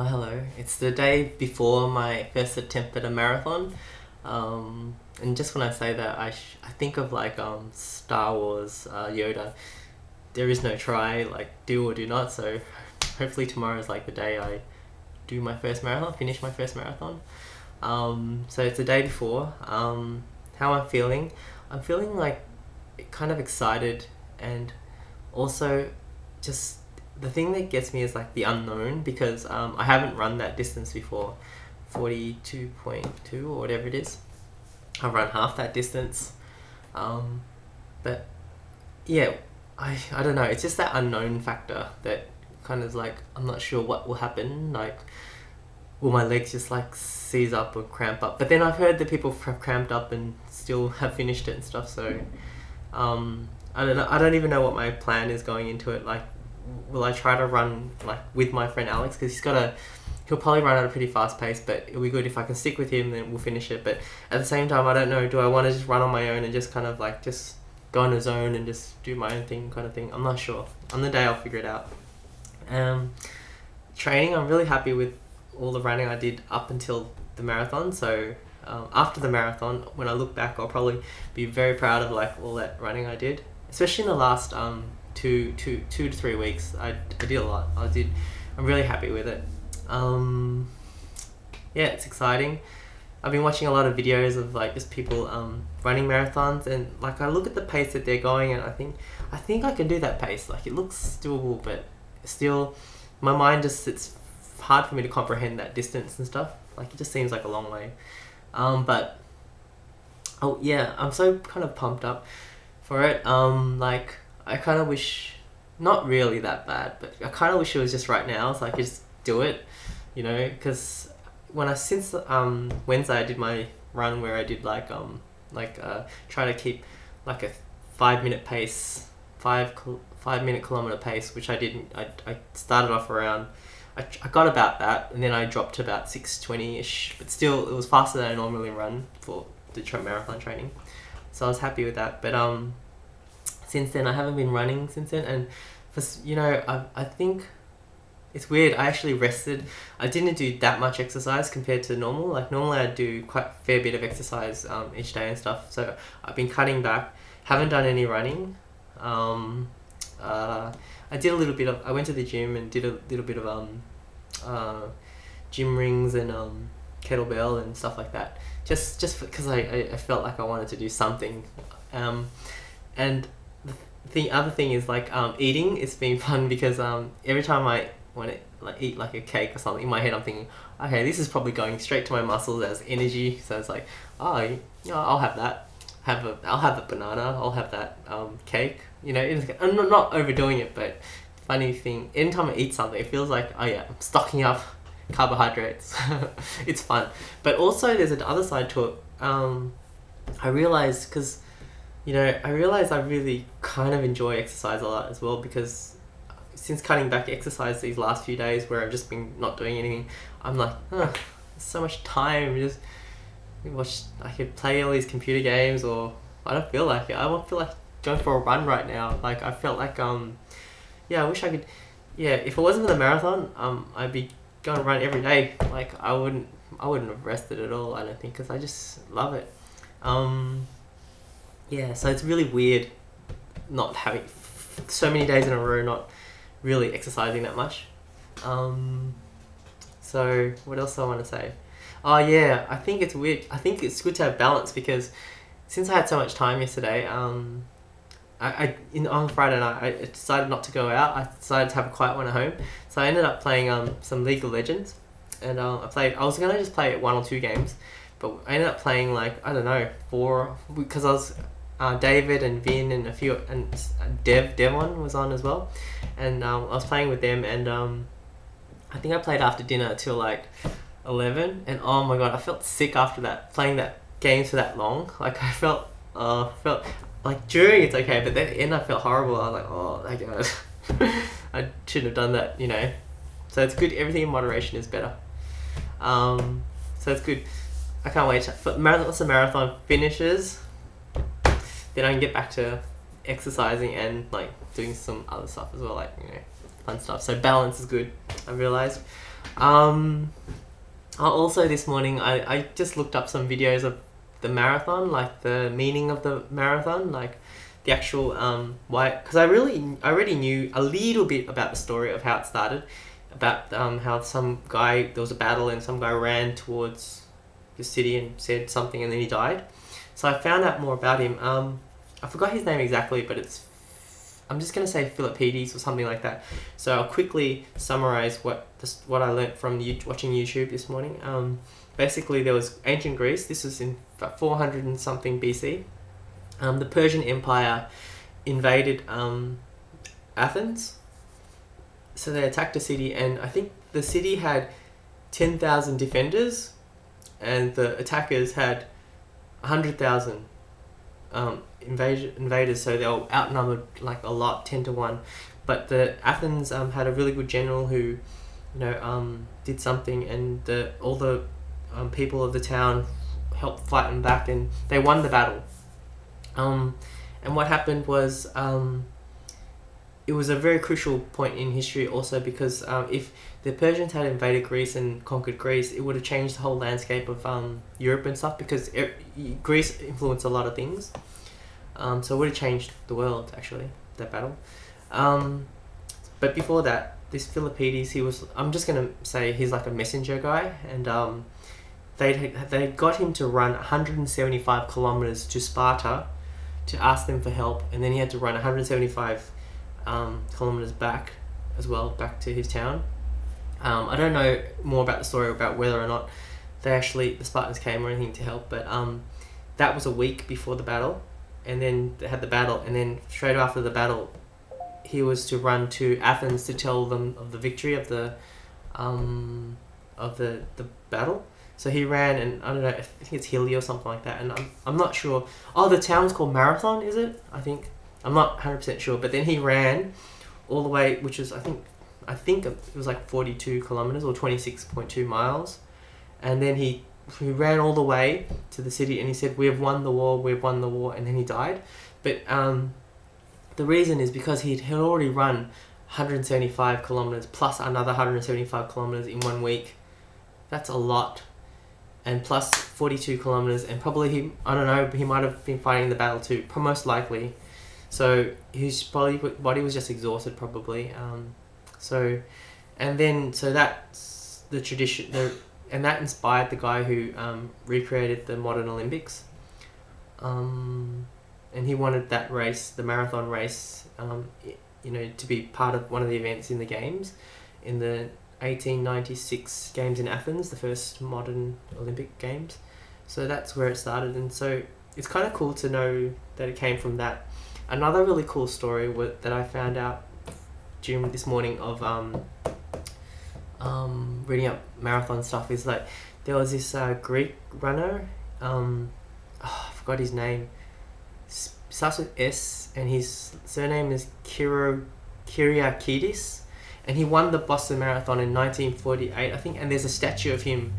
Hello. It's the day before my first attempt at a marathon. And just when I say that, I think of like Star Wars, Yoda. There is no try, like do or do not. So hopefully tomorrow is like the day I do my first marathon, finish my first marathon. So it's the day before. How I'm feeling? I'm feeling like kind of excited, and also just the thing that gets me is like the unknown, because I haven't run that distance before, 42.2 or whatever it is. I've run half that distance, but yeah, I don't know. It's just that unknown factor that kind of like I'm not sure what will happen. Like, will my legs just like seize up or cramp up? But then I've heard that people have cramped up and still have finished it and stuff. So I don't know. I don't even know what my plan is going into it. Like, will I try to run like with my friend Alex, because he'll probably run at a pretty fast pace, but it'll be good if I can stick with him, then we'll finish it. But at the same time, I don't know, do I want to just run on my own and just kind of like just go in a zone and just do my own thing kind of thing? I'm not sure. On the day I'll figure it out. Training, I'm really happy with all the running I did up until the marathon. So after the marathon, when I look back, I'll probably be very proud of like all that running I did, especially in the last two to 3 weeks. I did a lot. I'm really happy with it. Yeah, it's exciting. I've been watching a lot of videos of like just people running marathons, and like I look at the pace that they're going, and I think I can do that pace. Like, it looks doable, but still my mind just, it's hard for me to comprehend that distance and stuff. Like, it just seems like a long way. But oh yeah, I'm so kind of pumped up for it. Like, I kind of wish, not really that bad, but I kind of wish it was just right now, so I could just do it, because since Wednesday I did my run where I did try to keep like a 5 minute pace, 5 minute kilometer pace, which I didn't. I started off around, I got about that, and then I dropped to about 6:20ish, but still it was faster than I normally run for the marathon training, so I was happy with that. But since then I haven't been running since then, and I think it's weird. I actually rested. I didn't do that much exercise compared to normal. Like, normally I do quite a fair bit of exercise each day and stuff. So I've been cutting back. Haven't done any running. I did a little bit of. I went to the gym and did a little bit of gym rings and kettlebell and stuff like that. Just because I felt like I wanted to do something. And the other thing is like eating. It's been fun because every time I want to like eat like a cake or something, in my head I'm thinking, okay, this is probably going straight to my muscles as energy. So it's like, I'll have that. I'll have a banana. I'll have that cake. I'm not overdoing it, but funny thing, anytime I eat something, it feels like, oh yeah, I'm stocking up carbohydrates. It's fun, but also there's an other side to it. I realized I really kind of enjoy exercise a lot as well, because since cutting back exercise these last few days where I've just been not doing anything, I'm like, there's so much time. I could play all these computer games, or I don't feel like it. I won't feel like going for a run right now. Like, I felt like, I wish I could, if it wasn't for the marathon, I'd be going to run every day. Like, I wouldn't have rested at all, I don't think, because I just love it. So it's really weird not having so many days in a row not really exercising that much. So what else do I want to say? Oh yeah, I think it's weird. I think it's good to have balance, because since I had so much time yesterday, on Friday night I decided not to go out. I decided to have a quiet one at home. So I ended up playing some League of Legends, and I was gonna just play 1 or 2 games, but I ended up playing like, I don't know, 4, because I was David and Vin and a few, and Devon was on as well, and I was playing with them, and I think I played after dinner till like 11, and oh my god, I felt sick after that, playing that game for that long. Like, I felt like during it's okay, but then at the end I felt horrible. I was like, oh my god, I shouldn't have done that, So it's good. Everything in moderation is better. So it's good. I can't wait once the marathon finishes, then I can get back to exercising and like doing some other stuff as well, like fun stuff. So balance is good, I realized. Also this morning I just looked up some videos of the marathon, like the meaning of the marathon, like the actual why, because I already knew a little bit about the story of how it started, about how some guy, there was a battle and some guy ran towards the city and said something and then he died. So I found out more about him. I forgot his name exactly, but I'm just gonna say Philippides or something like that. So I'll quickly summarize what I learnt from watching YouTube this morning. Basically, there was ancient Greece. This was in 400 and something BC. The Persian Empire invaded Athens. So they attacked a city, and I think the city had 10,000 defenders, and the attackers had 100,000 invaders. So they were outnumbered like a lot, 10-1. But the Athens had a really good general who, did something, and all the people of the town helped fight them back, and they won the battle. And what happened was, it was a very crucial point in history also, because if the Persians had invaded Greece and conquered Greece, it would have changed the whole landscape of Europe and stuff, because Greece influenced a lot of things. So it would have changed the world, actually, that battle. But before that, this Philippides, I'm just going to say he's like a messenger guy, and they got him to run 175 kilometers to Sparta to ask them for help, and then he had to run 175 kilometers back as well, back to his town. I don't know more about the story about whether or not the Spartans came or anything to help, but that was a week before the battle, and then they had the battle, and then straight after the battle, he was to run to Athens to tell them of the victory of the battle. So he ran, and I don't know, I think it's hilly or something like that, and I'm not sure. Oh, the town's called Marathon, is it? I think. I'm not 100% sure, but then he ran all the way, which is, I think it was like 42 kilometers or 26.2 miles, and then he ran all the way to the city, and he said, "We have won the war," and then he died. But the reason is because he had already run 175 kilometers plus another 175 kilometers in 1 week. That's a lot. And plus 42 kilometers, and probably he might have been fighting the battle too, most likely. So his body was just exhausted, probably. So that's the tradition, and that inspired the guy who recreated the modern Olympics. And he wanted that race, the marathon race, to be part of one of the events in the games, in the 1896 games in Athens, the first modern Olympic games. So that's where it started, and so it's kind of cool to know that it came from that. Another really cool story that I found out during this morning of reading up marathon stuff is like there was this Greek runner. I forgot his name. Starts with S, and his surname is Kyriakidis, and he won the Boston Marathon in 1948, I think. And there's a statue of him,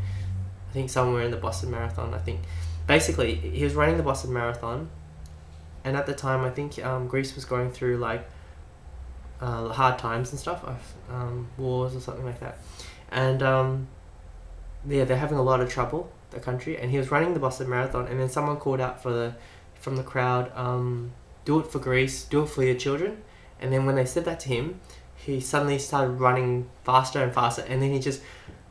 I think, somewhere in the Boston Marathon. I think basically he was running the Boston Marathon. And at the time, I think Greece was going through like hard times and stuff, wars or something like that. And they're having a lot of trouble, the country. And he was running the Boston Marathon, and then someone called out from the crowd, "Do it for Greece, do it for your children." And then when they said that to him, he suddenly started running faster and faster, and then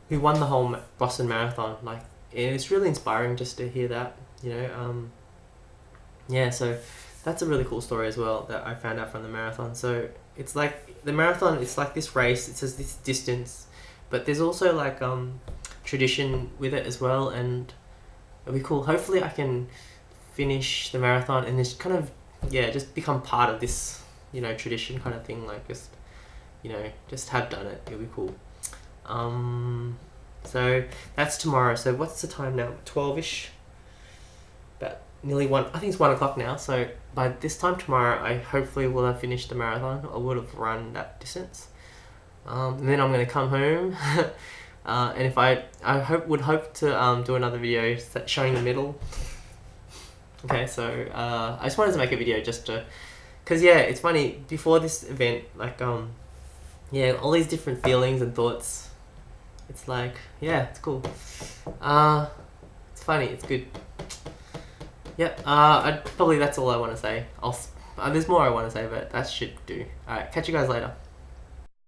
he won the whole Boston Marathon. Like, it's really inspiring just to hear that, Yeah, so that's a really cool story as well that I found out from the marathon. So it's like the marathon, it's like this race, it says this distance, but there's also like tradition with it as well, and it'll be cool. Hopefully I can finish the marathon and just kind of, just become part of this, tradition kind of thing, like just have done it. It'll be cool. So that's tomorrow. So what's the time now? 12ish? About nearly 1, I think it's 1 o'clock now. So by this time tomorrow, I hopefully will have finished the marathon. I would have run that distance. And then I'm going to come home. And if I would hope to do another video showing the middle. Okay, so I just wanted to make a video just to, because it's funny, before this event, like yeah, all these different feelings and thoughts. It's like, yeah, it's cool. It's funny. It's good. Yep. Probably that's all I want to say. There's more I want to say, but that should do. All right. Catch you guys later.